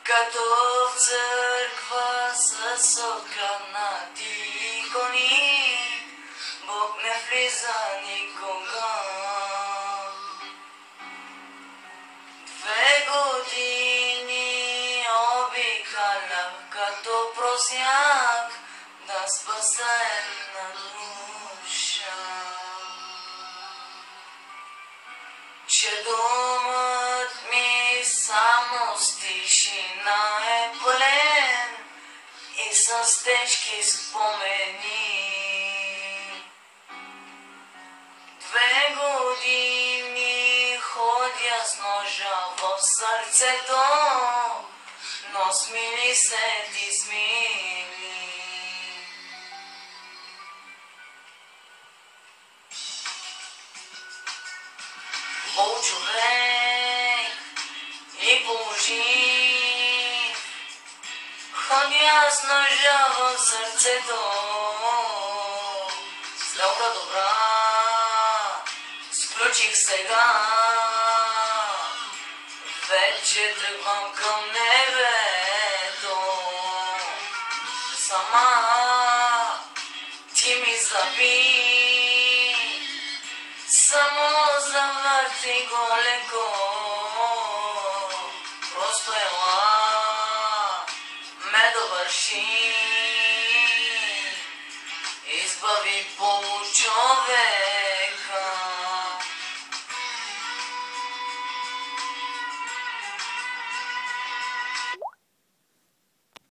Като в църква с откраднати икони, Бог не влиза никога. 2 години обикалях като просяк да спаса една душа. Че домът ми само с тишина е пълен и с тежки спомени. 2 години ходя с ножа в сърцето, но смили се ти смили. О, човек, и положи, ходя с ножа в сърцето, сделка добра, сключих сега, вече тръгвам към небето, сама ти ми заби. Само завърти го леко, просто ела, ме довърши, избави получове.